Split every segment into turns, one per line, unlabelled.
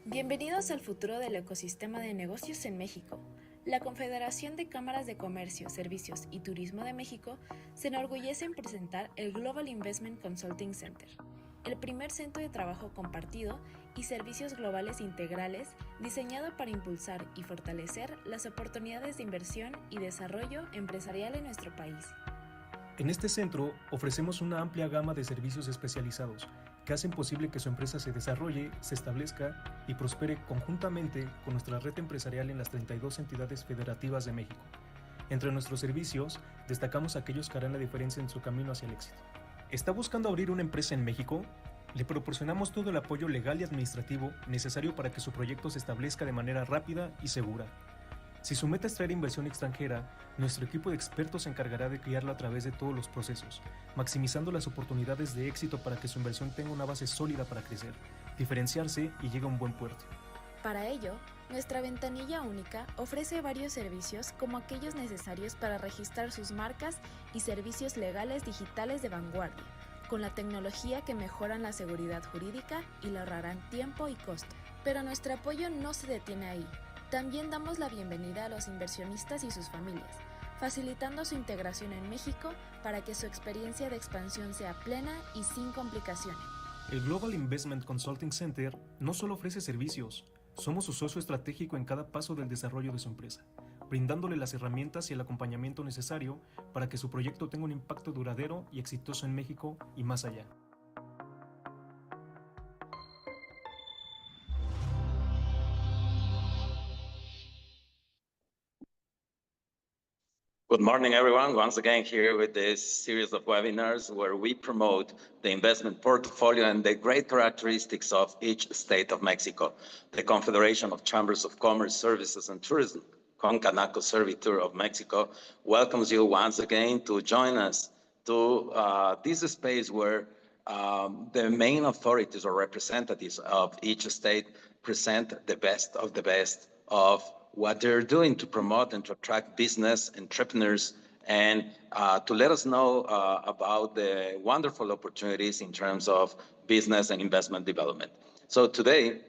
Bienvenidos al futuro del ecosistema de negocios en México. La Confederación de Cámaras de Comercio, Servicios y Turismo de México se enorgullece en presentar el Global Investment Consulting Center, el primer centro de trabajo compartido y servicios globales integrales diseñado para impulsar y fortalecer las oportunidades de inversión y desarrollo empresarial en nuestro país.
En este centro ofrecemos una amplia gama de servicios especializados que hacen posible que su empresa se desarrolle, se establezca y prospere conjuntamente con nuestra red empresarial en las 32 entidades federativas de México. Entre nuestros servicios, destacamos aquellos que harán la diferencia en su camino hacia el éxito. ¿Está buscando abrir una empresa en México? Le proporcionamos todo el apoyo legal y administrativo necesario para que su proyecto se establezca de manera rápida y segura. Si su meta es traer inversión extranjera, nuestro equipo de expertos se encargará de guiarlo a través de todos los procesos, maximizando las oportunidades de éxito para que su inversión tenga una base sólida para crecer, diferenciarse y llegue a un buen puerto.
Para ello, nuestra ventanilla única ofrece varios servicios como aquellos necesarios para registrar sus marcas y servicios legales digitales de vanguardia, con la tecnología que mejoran la seguridad jurídica y le ahorrarán tiempo y costo. Pero nuestro apoyo no se detiene ahí. También damos la bienvenida a los inversionistas y sus familias, facilitando su integración en México para que su experiencia de expansión sea plena y sin complicaciones.
El Global Investment Consulting Center no solo ofrece servicios, somos su socio estratégico en cada paso del desarrollo de su empresa, brindándole las herramientas y el acompañamiento necesario para que su proyecto tenga un impacto duradero y exitoso en México y más allá.
Good morning, everyone. Once again, here with this series of webinars where we promote the investment portfolio and the great characteristics of each state of Mexico. The Confederation of Chambers of Commerce, Services and Tourism, Concanaco Servitur of Mexico, welcomes you once again to join us to this space where the main authorities or representatives of each state present the best of what they're doing to promote and to attract business entrepreneurs and to let us know about the wonderful opportunities in terms of business and investment development. So today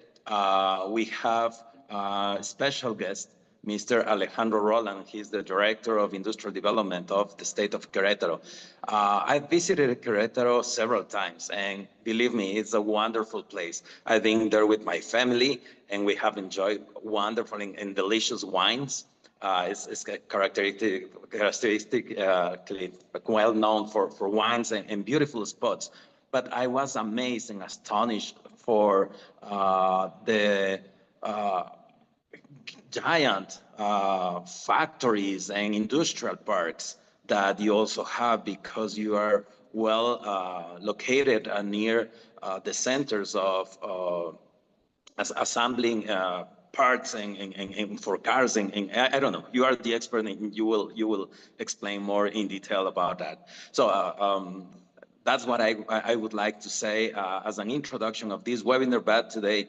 we have a special guest, Mr. Alejandro Rolland. He's the Director of Industrial Development of the state of Querétaro. I've visited Querétaro several times, and believe me, it's a wonderful place. I've been there with my family, and we have enjoyed wonderful and delicious wines. It's characteristically well known for wines and beautiful spots. But I was amazed and astonished for the giant factories and industrial parks that you also have, because you are well located near the centers of assembling parts and for cars and I don't know. You are the expert, and you will explain more in detail about that. So that's what I would like to say as an introduction of this webinar. But today,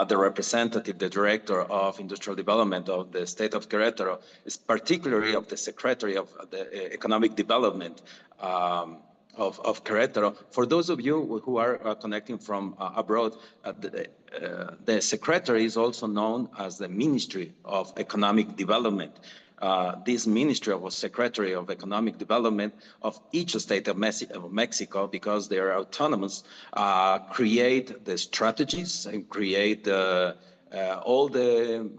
the representative, the Director of Industrial Development of the state of Querétaro, is particularly of the Secretary of the Economic Development of Querétaro. For those of you who are connecting from abroad, the Secretary is also known as the Ministry of Economic Development. This Ministry of Secretary of Economic Development of each state of Mexico, because they are autonomous, create the strategies and create all the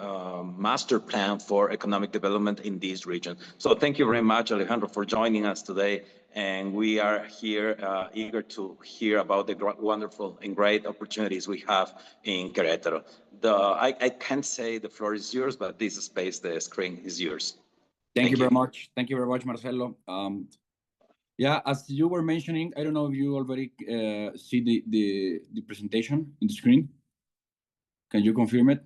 master plan for economic development in this region. So thank you very much, Alejandro, for joining us today. And we are here eager to hear about the wonderful and great opportunities we have in Querétaro. I can't say the floor is yours, but this space, the screen is yours.
Thank you very much. Thank you very much, Marcelo. Yeah, as you were mentioning, I don't know if you already see the presentation in the screen. Can you confirm it?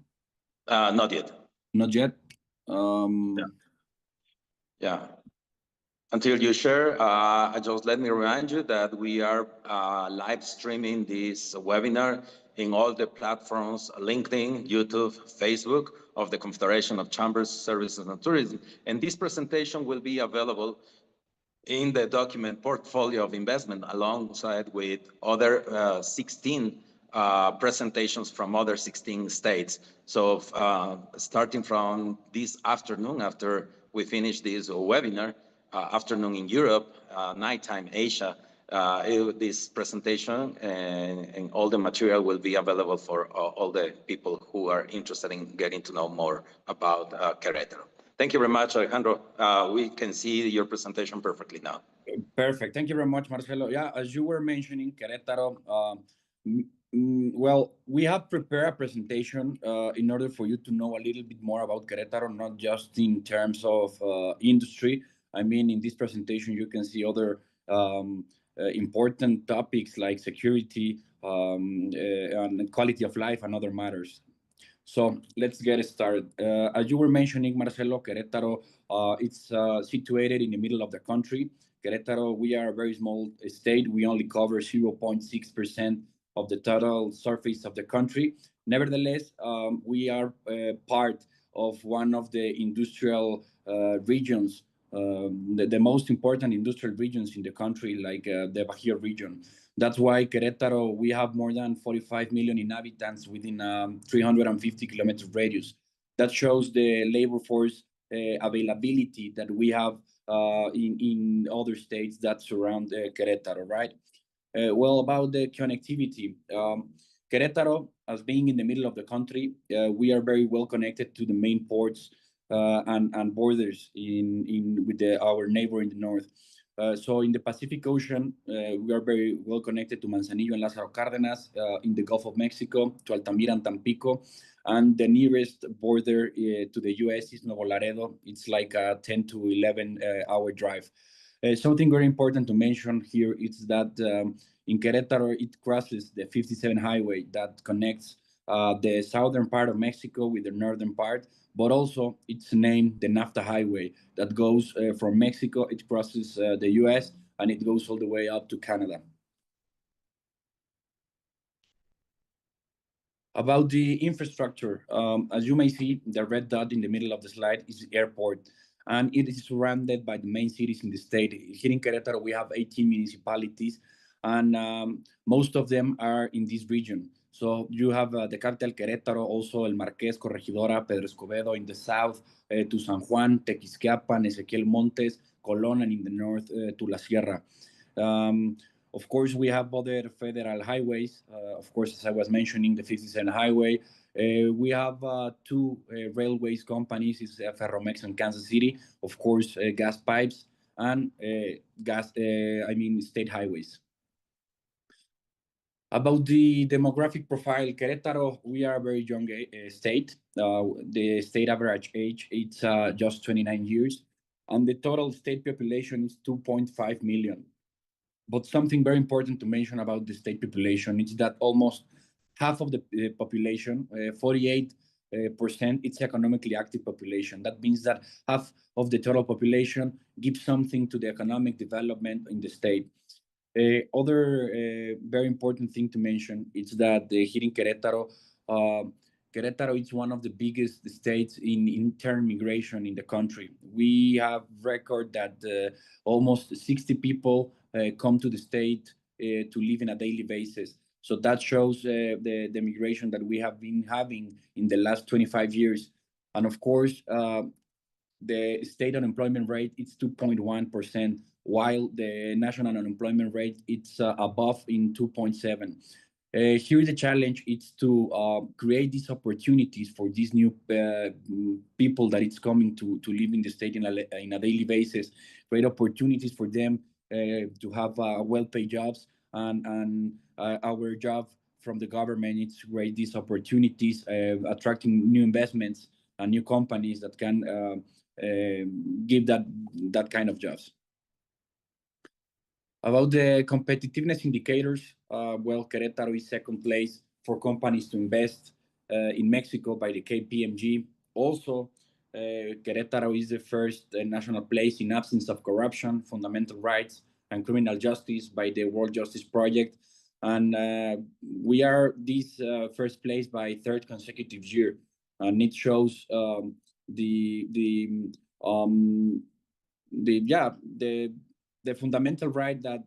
Not yet.
Not yet?
Yeah. Until you share, just let me remind you that we are live streaming this webinar in all the platforms, LinkedIn, YouTube, Facebook, of the Confederation of Chambers, Services and Tourism. And this presentation will be available in the document portfolio of investment alongside with other 16 presentations from other 16 states. So starting from this afternoon, after we finish this webinar, afternoon in Europe, nighttime Asia, this presentation and all the material will be available for all the people who are interested in getting to know more about Querétaro. Thank you very much, Alejandro. We can see your presentation perfectly now.
Perfect. Thank you very much, Marcelo. Yeah, as you were mentioning, Querétaro, well, we have prepared a presentation in order for you to know a little bit more about Querétaro, not just in terms of industry. I mean, in this presentation, you can see other important topics like security and quality of life and other matters. So let's get started. As you were mentioning, Marcelo, Querétaro, it's situated in the middle of the country. Querétaro, we are a very small state. We only cover 0.6% of the total surface of the country. Nevertheless, we are part of one of the industrial regions, the most important industrial regions in the country, like the Bajío region. That's why Querétaro, we have more than 45 million inhabitants within 350 kilometers radius. That shows the labor force availability that we have in other states that surround Querétaro, right? Well, about the connectivity, Querétaro, as being in the middle of the country, we are very well connected to the main ports and borders with our neighbor in the north. So in the Pacific Ocean, we are very well connected to Manzanillo and Lázaro Cárdenas, in the Gulf of Mexico, to Altamira and Tampico, and the nearest border to the U.S. is Nuevo Laredo. It's like a 10 to 11 hour drive. Something very important to mention here is that in Querétaro, it crosses the 57 highway that connects the southern part of Mexico with the northern part, but also it's named the NAFTA highway that goes from Mexico, it crosses the US, and it goes all the way up to Canada. About the infrastructure, as you may see, the red dot in the middle of the slide is the airport, and it is surrounded by the main cities in the state. Here in Querétaro, we have 18 municipalities, and most of them are in this region. So you have the capital Querétaro, also El Marqués, Corregidora, Pedro Escobedo in the south, to San Juan, Tequisquiapan, Ezequiel Montes, Colón, and in the north to La Sierra. Of course, we have other federal highways. Of course, as I was mentioning, the 57 highway. We have two railways companies, is Ferromex and Kansas City. Of course, gas pipes and state highways. About the demographic profile, Querétaro, we are a very young state. The state average age, it's just 29 years. And the total state population is 2.5 million. But something very important to mention about the state population is that almost half of the population, 48%, it's economically active population. That means that half of the total population gives something to the economic development in the state. Other very important thing to mention is that here in Querétaro, Querétaro is one of the biggest states in intern migration in the country. We have record that almost 60 people come to the state to live in a daily basis. So that shows the migration that we have been having in the last 25 years. And of course, the state unemployment rate is 2.1%, while the national unemployment rate it's above in 2.7. Here the challenge is to create these opportunities for these new people that it's coming to live in the state in a daily basis, create opportunities for them to have well-paid jobs, and our job from the government is to create these opportunities, attracting new investments and new companies that can give that kind of jobs. About the competitiveness indicators, well, Querétaro is second place for companies to invest in Mexico by the KPMG. Also, Querétaro is the first national place in absence of corruption, fundamental rights, and criminal justice by the World Justice Project. And we are this first place by third consecutive year. And it shows the fundamental right that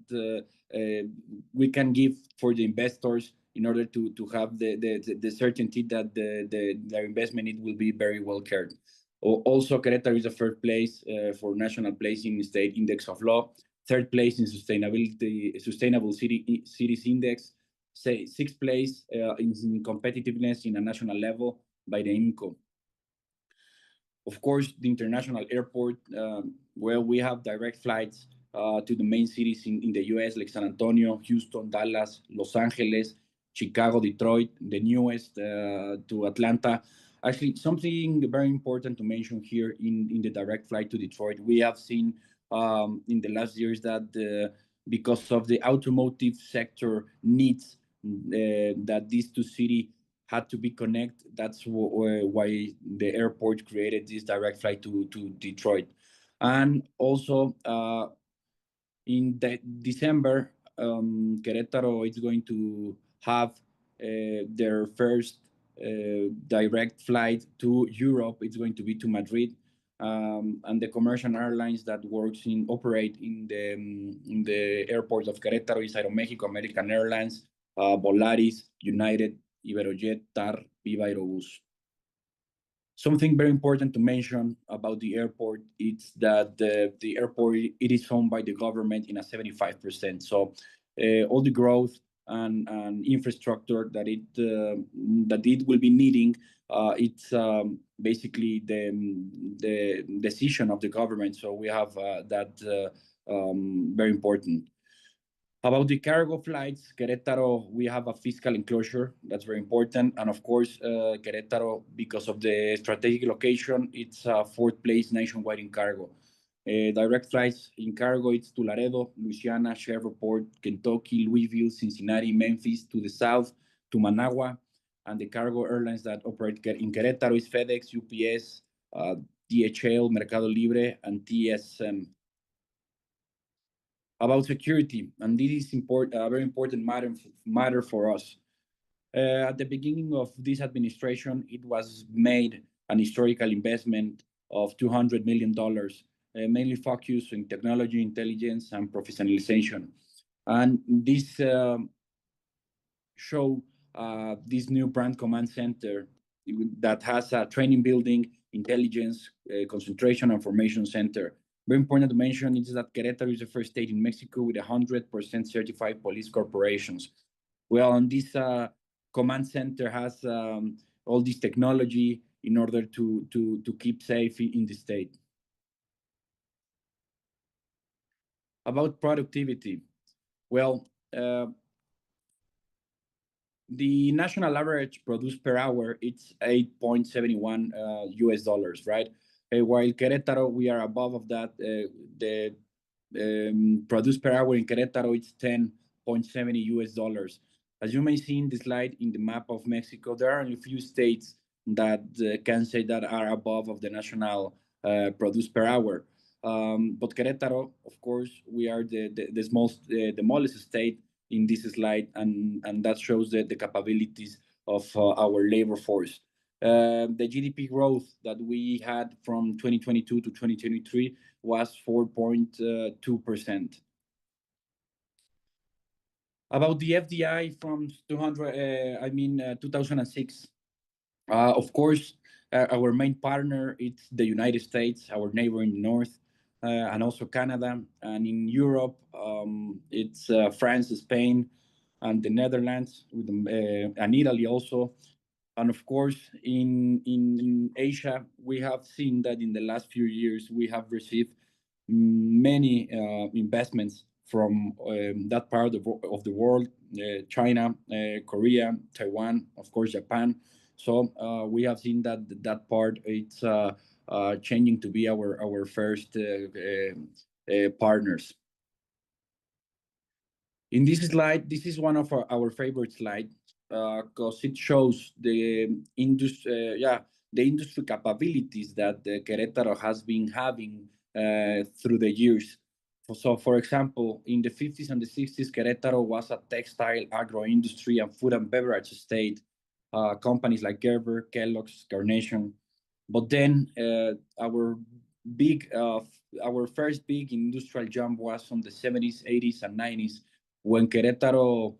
we can give for the investors in order to have the certainty that their investment it will be very well cared. Also, Querétaro is the first place for national place in the state index of law, third place in sustainable cities index, sixth place in competitiveness in a national level by the IMCO. Of course, the international airport, where we have direct flights to the main cities in the US, like San Antonio, Houston, Dallas, Los Angeles, Chicago, Detroit, the newest to Atlanta. Actually, something very important to mention here in the direct flight to Detroit, we have seen in the last years that because of the automotive sector needs that these two cities had to be connected. That's why the airport created this direct flight to Detroit. And also in December, Querétaro is going to have their first direct flight to Europe. It's going to be to Madrid. And the commercial airlines that operate in the airports of Querétaro is Aeroméxico, American Airlines, Volaris, United, Iberojet, TAR, Viva Aerobus. Something very important to mention about the airport is that the airport it is owned by the government in a 75%. So all the growth and infrastructure that it will be needing, it's basically the decision of the government. So we have that very important. About the cargo flights, Querétaro, we have a fiscal enclosure. That's very important. And of course, Querétaro, because of the strategic location, it's fourth place nationwide in cargo. Direct flights in cargo, it's to Laredo, Louisiana, Shreveport, Kentucky, Louisville, Cincinnati, Memphis, to the south, to Managua. And the cargo airlines that operate in Querétaro is FedEx, UPS, DHL, Mercado Libre, and TSM. About security, and this is a very important matter for us. At the beginning of this administration, it was made an historical investment of $200 million, mainly focused on technology, intelligence, and professionalization. And this show this new brand command center that has a training building, intelligence, concentration, and formation center. Very important to mention is that Querétaro is the first state in Mexico with 100% certified police corporations. Well, and this command center has all this technology in order to keep safe in the state. About productivity, well, the national average produced per hour, it's 8.71 US dollars, right? While Querétaro, we are above of that. The produced per hour in Querétaro, it's 10.70 US dollars. As you may see in the slide in the map of Mexico, there are only a few states that can say that are above of the national produced per hour. But Querétaro, of course, we are the smallest state in this slide, and that shows the capabilities of our labor force. The GDP growth that we had from 2022 to 2023 was 4.2%. About the FDI from 2006, of course, our main partner is the United States, our neighbor in the north, and also Canada. And in Europe, it's France, Spain, and the Netherlands, and Italy also. And of course, in Asia, we have seen that in the last few years, we have received many investments from that part of the world, China, Korea, Taiwan, of course, Japan. So we have seen that part, it's changing to be our first partners. In this slide, this is one of our favorite slides because it shows the industry capabilities that Querétaro has been having through the years. So, for example, in the 50s and the 60s, Querétaro was a textile, agro industry, and food and beverage state. Companies like Gerber, Kellogg's, Carnation. But then our first big industrial jump was from the 70s, 80s, and 90s when Querétaro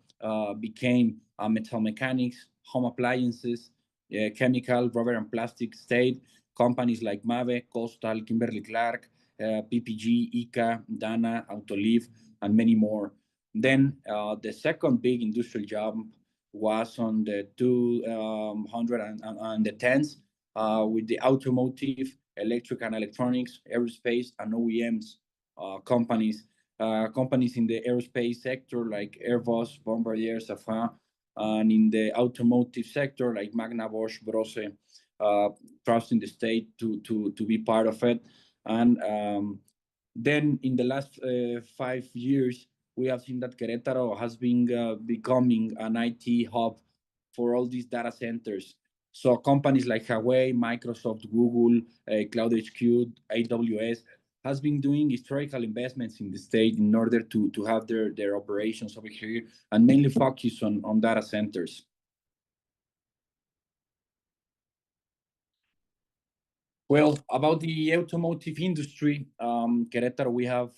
became metal mechanics, home appliances, chemical, rubber and plastic, state, companies like Mave, Coastal, Kimberly-Clark, PPG, ICA, Dana, Autoliv, and many more. Then the second big industrial jump was on the 210s with the automotive, electric and electronics, aerospace, and OEMs companies. Companies in the aerospace sector like Airbus, Bombardier, Safran, and in the automotive sector like Magna, Bosch, Brose, trusting the state to be part of it. And then in the last 5 years, we have seen that Querétaro has been becoming an IT hub for all these data centers. So companies like Huawei, Microsoft, Google, Cloud HQ, AWS has been doing historical investments in the state in order to have their operations over here and mainly focus on data centers. Well, about the automotive industry, Querétaro, we have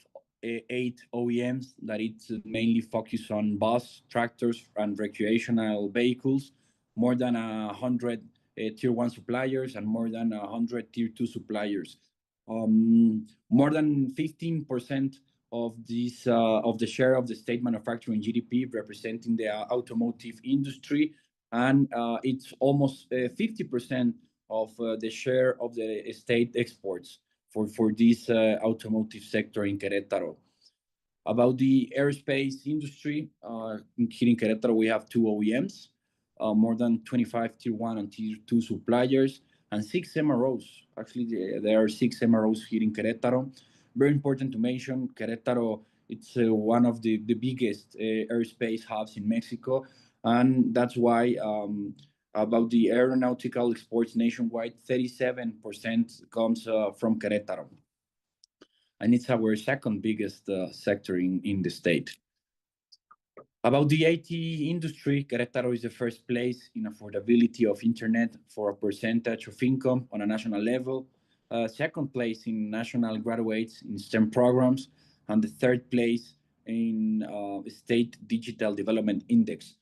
8 OEMs that it's mainly focused on bus, tractors, and recreational vehicles, more than 100 tier 1 suppliers and more than 100 tier 2 suppliers. More than 15% of this of the share of the state manufacturing GDP representing the automotive industry, and it's almost 50% of the share of the state exports for this automotive sector in Querétaro. About the aerospace industry, here in Querétaro, we have 2 OEMs, more than 25 tier 1 and tier 2 suppliers, and 6 MROs. Actually, there are 6 MROs here in Querétaro. Very important to mention, Querétaro, it's one of the biggest aerospace hubs in Mexico, and that's why about the aeronautical exports nationwide, 37% comes from Querétaro. And it's our second biggest sector in the state. About the IT industry, Querétaro is the first place in affordability of internet for a percentage of income on a national level, second place in national graduates in STEM programs, and the third place in State Digital Development Index.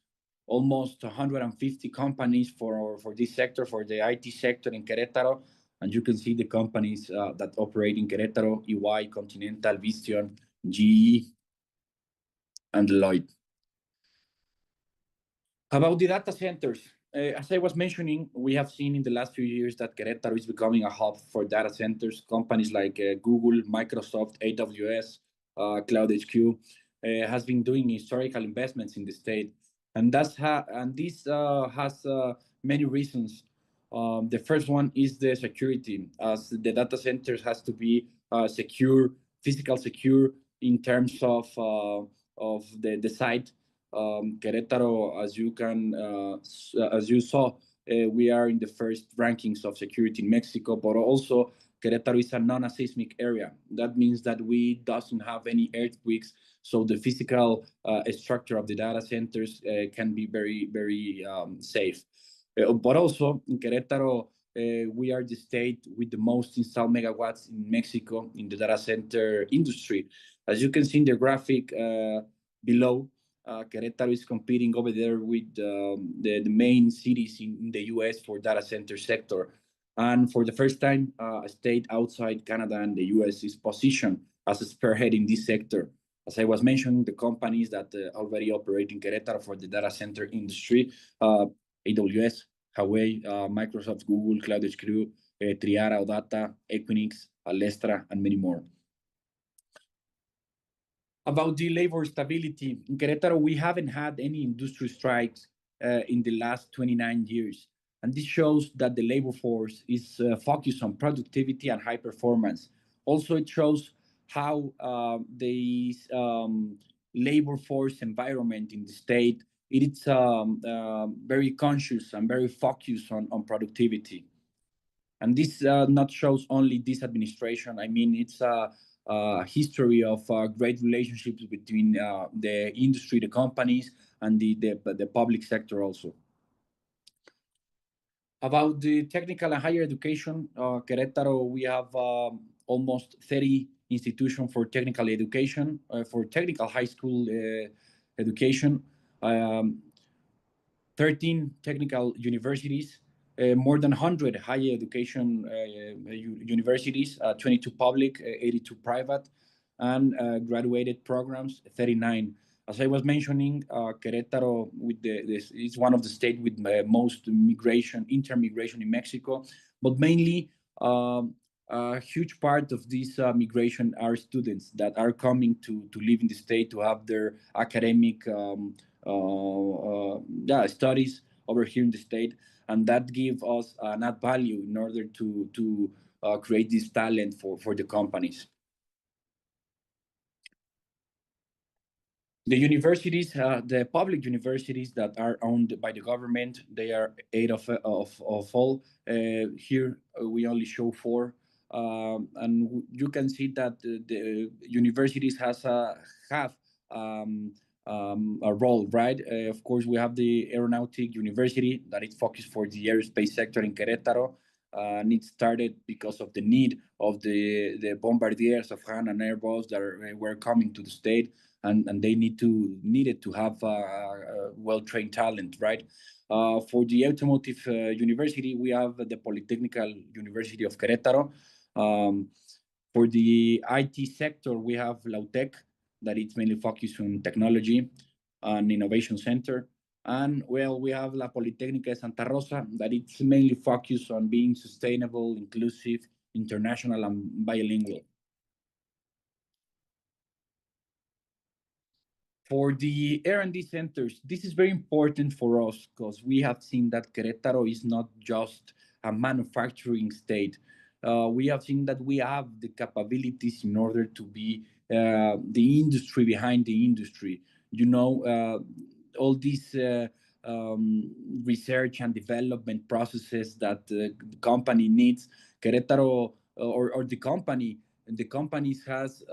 Almost 150 companies for this sector, for the IT sector in Querétaro, and you can see the companies that operate in Querétaro: EY, Continental, Visteon, GE, and Deloitte. About the data centers, as I was mentioning, we have seen in the last few years that Querétaro is becoming a hub for data centers. Companies like Google, Microsoft, AWS, Cloud HQ has been doing historical investments in the state, and this has many reasons. The first one is the security, as the data centers has to be secure, physical secure in terms of the site. Querétaro, as you saw, we are in the first rankings of security in Mexico, but also Querétaro is a non-seismic area. That means that we doesn't have any earthquakes, so the physical structure of the data centers can be very, very safe. But also in Querétaro, we are the state with the most installed megawatts in Mexico in the data center industry. As you can see in the graphic below, Querétaro is competing over there with the main cities in the US for data center sector. And for the first time, a state outside Canada and the US is positioned as a spearhead in this sector. As I was mentioning, the companies that already operate in Querétaro for the data center industry, AWS, Huawei, Microsoft, Google, Cloud HQ, Triara, Odata, Equinix, Alestra, and many more. About the labor stability, in Querétaro, we haven't had any industry strikes in the last 29 years. And this shows that the labor force is focused on productivity and high performance. Also, it shows how the labor force environment in the state, it's very conscious and very focused on productivity. And this not shows only this administration. I mean, it's a history of great relationships between the industry, the companies, and the public sector also. About the technical and higher education, Querétaro, we have almost 30 institutions for technical education, for technical high school education. 13 technical universities, more than 100 higher education universities, 22 public, 82 private, and graduated programs, 39. As I was mentioning, Querétaro is one of the states with most intermigration in Mexico, but mainly a huge part of this migration are students that are coming to live in the state to have their academic studies over here in the state, and that give us an add value in order to create this talent for the companies. The universities, the public universities that are owned by the government, they are 8 of all. Here we only show 4, and you can see that the universities have a role, right? Of course, we have the Aeronautic University that is focused for the aerospace sector in Querétaro. And it started because of the need of the bombardiers of Han and Airbus that were coming to the state, and they needed to have a well-trained talent, right? For the automotive university, we have the Polytechnical University of Querétaro. For the IT sector, we have Lautec, that it's mainly focused on technology and innovation center. And well, we have La Politécnica de Santa Rosa, that it's mainly focused on being sustainable, inclusive, international, and bilingual. For the R&D centers, this is very important for us because we have seen that Querétaro is not just a manufacturing state. We have seen that we have the capabilities in order to be the industry behind the industry. You know, all these research and development processes that the company needs, Querétaro or the companies has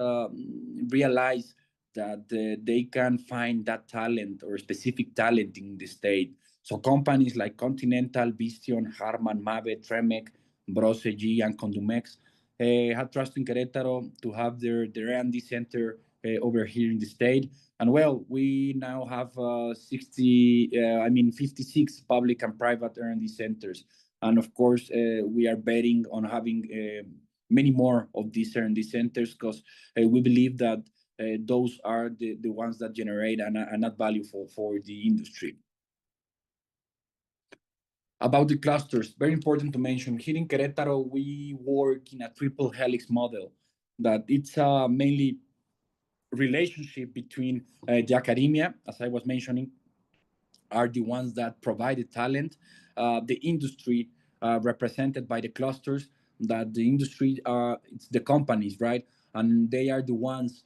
realized that they can find that talent or specific talent in the state. So companies like Continental, Visteon, Harman, Mave, Tremec, Brose, G, and Condumex have trust in Querétaro to have their R&D center over here in the state. And well, we now have 56 public and private R&D centers. And of course, we are betting on having many more of these R&D centers because we believe that those are the ones that generate an add value for the industry. About the clusters, very important to mention, here in Querétaro, we work in a triple helix model that it's mainly relationship between the academia, as I was mentioning, are the ones that provide the talent, the industry represented by the clusters, that the industry, it's the companies, right? And they are the ones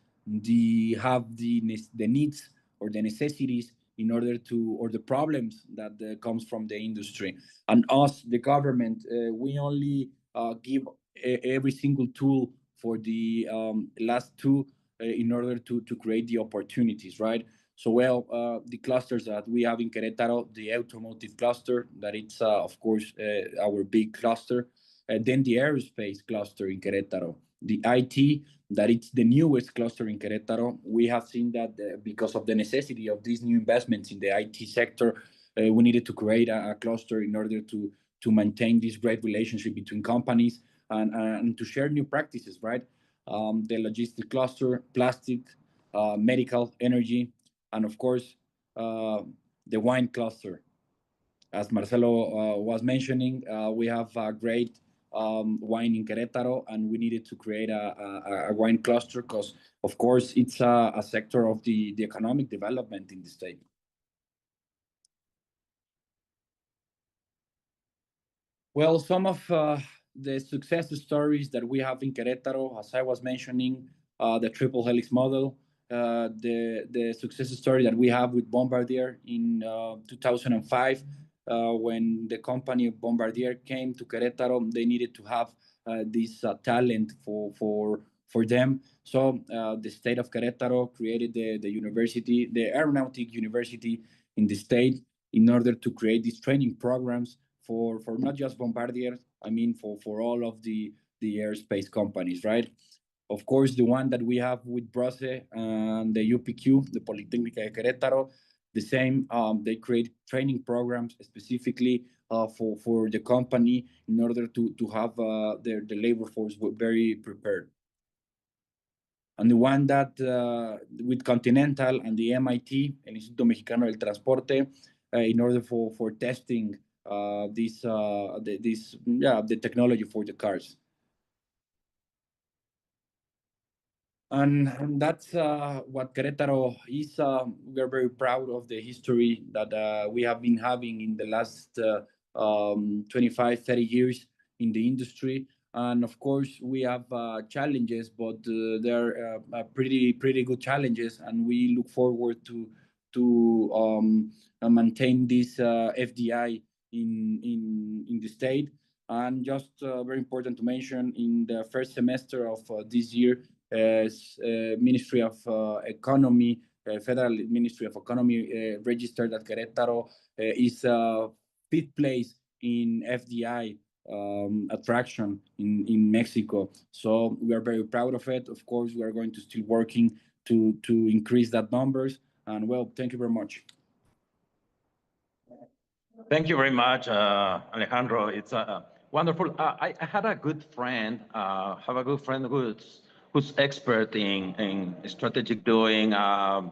have the needs or the necessities in order to, or the problems that comes from the industry. And us, the government, we only give every single tool for the last two in order to create the opportunities, right? So, well, the clusters that we have in Querétaro, the automotive cluster, that it's, of course, our big cluster. Then the aerospace cluster in Querétaro. The IT, that it's the newest cluster in Querétaro. We have seen that because of the necessity of these new investments in the IT sector, we needed to create a cluster in order to maintain this great relationship between companies and to share new practices, right? The logistic cluster, plastic, medical, energy, and of course, the wine cluster. As Marcelo was mentioning, we have a great wine in Querétaro, and we needed to create a wine cluster because, of course, it's a sector of the economic development in the state. Well, some of the success stories that we have in Querétaro, as I was mentioning, the triple helix model, the success story that we have with Bombardier in 2005, when the company of Bombardier came to Querétaro, they needed to have this talent for them. So the state of Querétaro created the university, the Aeronautic University in the state, in order to create these training programs for not just Bombardier, I mean for all of the aerospace companies, right? Of course, the one that we have with Brose and the UPQ, the Politécnica de Querétaro, The same, they create training programs specifically for the company in order to have the labor force very prepared. And the one that with Continental and the MIT, el Instituto Mexicano del Transporte, in order for testing the technology for the cars. And that's what Querétaro is. We are very proud of the history that we have been having in the last 25, 30 years in the industry. And of course, we have challenges, but they're pretty good challenges. And we look forward to maintain this FDI in the state. And just very important to mention, in the first semester of this year, Ministry of Economy, Federal Ministry of Economy registered that Querétaro is fifth place in FDI attraction in Mexico. So we are very proud of it. Of course, we are going to still working to increase that numbers. And well, thank you very much.
Thank you very much, Alejandro. It's wonderful. I had a good friend, who's expert in strategic doing,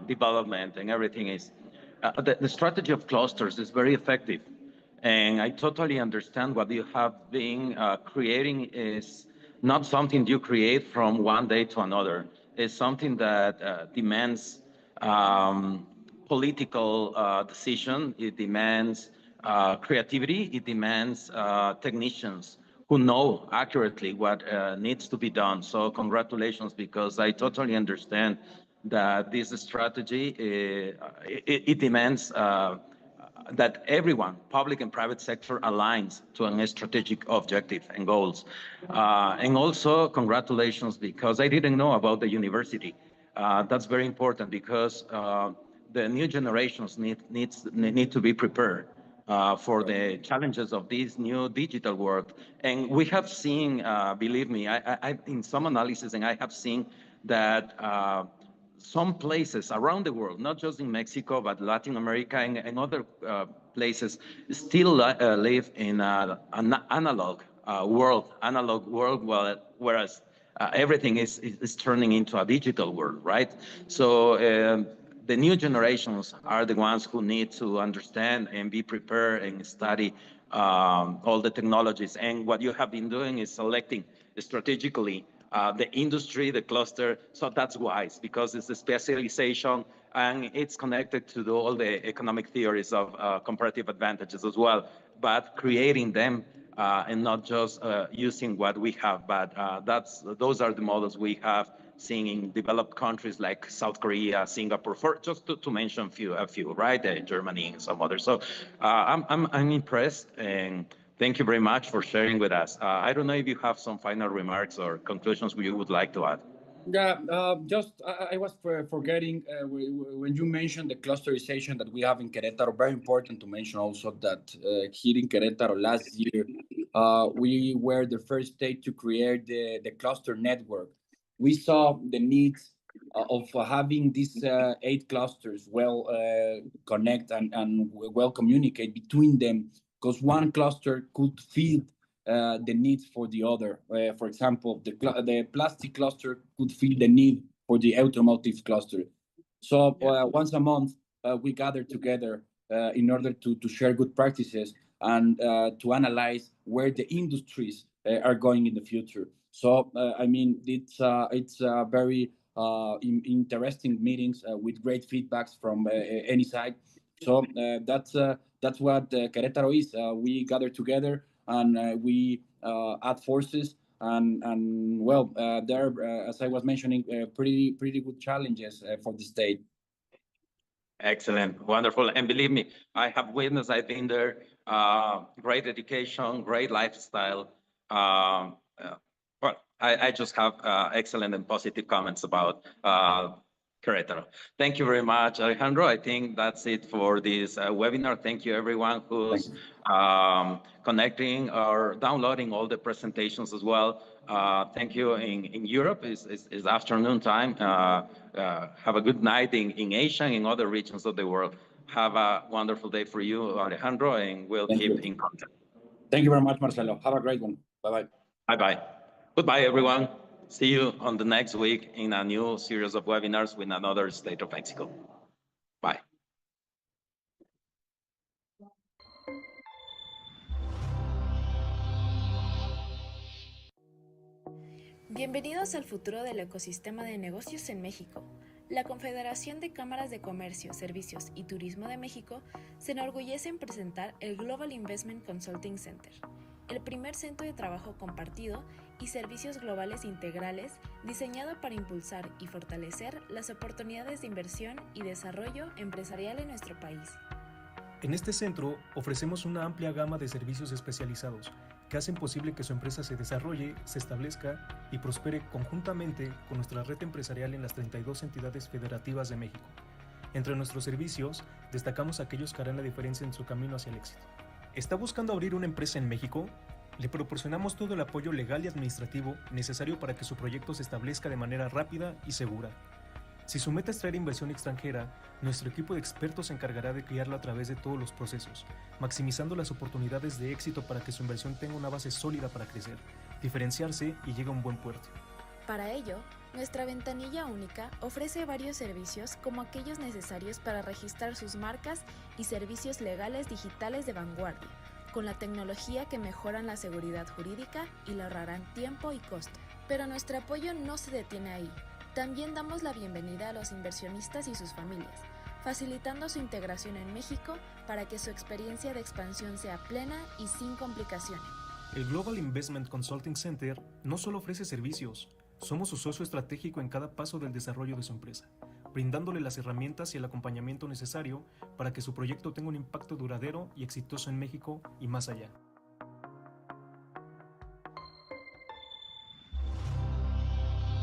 development, and everything. Is the strategy of clusters is very effective, and I totally understand what you have been creating is not something you create from one day to another. It's something that demands political decision. It demands creativity. It demands technicians who know accurately what needs to be done. So congratulations, because I totally understand that this strategy, it demands that everyone, public and private sector, aligns to a strategic objective and goals. And also congratulations, because I didn't know about the university. That's very important, because the new generations need to be prepared for the challenges of this new digital world. And we have seen, believe me, I in some analysis, and I have seen that some places around the world, not just in Mexico, but Latin America and other places, still live in an analog world, whereas everything is turning into a digital world, right? So the new generations are the ones who need to understand and be prepared and study all the technologies. And what you have been doing is selecting strategically the industry, the cluster. So that's wise, because it's a specialization and it's connected to all the economic theories of comparative advantages as well, but creating them and not just using what we have. But those are the models we have seen in developed countries like South Korea, Singapore, just to mention a few, right? Germany and some others. So I'm impressed, and thank you very much for sharing with us. I don't know if you have some final remarks or conclusions you would like to add.
Yeah, just I was forgetting when you mentioned the clusterization that we have in Querétaro. Very important to mention also that here in Querétaro last year, we were the first state to create the cluster network. We saw the needs of having these 8 clusters well connect and well communicate between them, because one cluster could feed the needs for the other. For example, the plastic cluster could fill the need for the automotive cluster. So once a month, we gather together in order to share good practices and to analyze where the industries are going in the future. So I mean, it's very interesting meetings with great feedbacks from any side. So that's what Querétaro is. We gather together and we add forces, and well, there are, as I was mentioning, pretty good challenges for the state.
Excellent, wonderful, and believe me, I have witnessed. I've been there. Great education, great lifestyle. Well, I just have excellent and positive comments about Querétaro. Thank you very much, Alejandro. I think that's it for this webinar. Thank you, everyone who's connecting or downloading all the presentations as well. Thank you. In Europe, is afternoon time. Have a good night in Asia and in other regions of the world. Have a wonderful day for you, Alejandro, and we'll
Thank
keep
you.
in contact.
Thank you very much, Marcelo. Have a great one. Bye-bye.
Bye-bye. Goodbye, everyone. See you on the next week in a new series of webinars with another state of Mexico. Bye.
Bienvenidos al futuro del ecosistema de negocios en México. La Confederación de Cámaras de Comercio, Servicios y Turismo de México se enorgullece en presentar el Global Investment Consulting Center, el primer centro de trabajo compartido y servicios globales integrales diseñado para impulsar y fortalecer las oportunidades de inversión y desarrollo empresarial en nuestro país.
En este centro ofrecemos una amplia gama de servicios especializados que hacen posible que su empresa se desarrolle, se establezca y prospere conjuntamente con nuestra red empresarial en las 32 entidades federativas de México. Entre nuestros servicios, destacamos aquellos que harán la diferencia en su camino hacia el éxito. ¿Está buscando abrir una empresa en México? Le proporcionamos todo el apoyo legal y administrativo necesario para que su proyecto se establezca de manera rápida y segura. Si su meta es traer inversión extranjera, nuestro equipo de expertos se encargará de guiarlo a través de todos los procesos, maximizando las oportunidades de éxito para que su inversión tenga una base sólida para crecer, diferenciarse y llegue a un buen puerto.
Para ello, nuestra ventanilla única ofrece varios servicios como aquellos necesarios para registrar sus marcas y servicios legales digitales de vanguardia, con la tecnología que mejoran la seguridad jurídica y le ahorrarán tiempo y costo. Pero nuestro apoyo no se detiene ahí. También damos la bienvenida a los inversionistas y sus familias, facilitando su integración en México para que su experiencia de expansión sea plena y sin complicaciones.
El Global Investment Consulting Center no solo ofrece servicios, somos su socio estratégico en cada paso del desarrollo de su empresa, brindándole las herramientas y el acompañamiento necesario para que su proyecto tenga un impacto duradero y exitoso en México y más allá.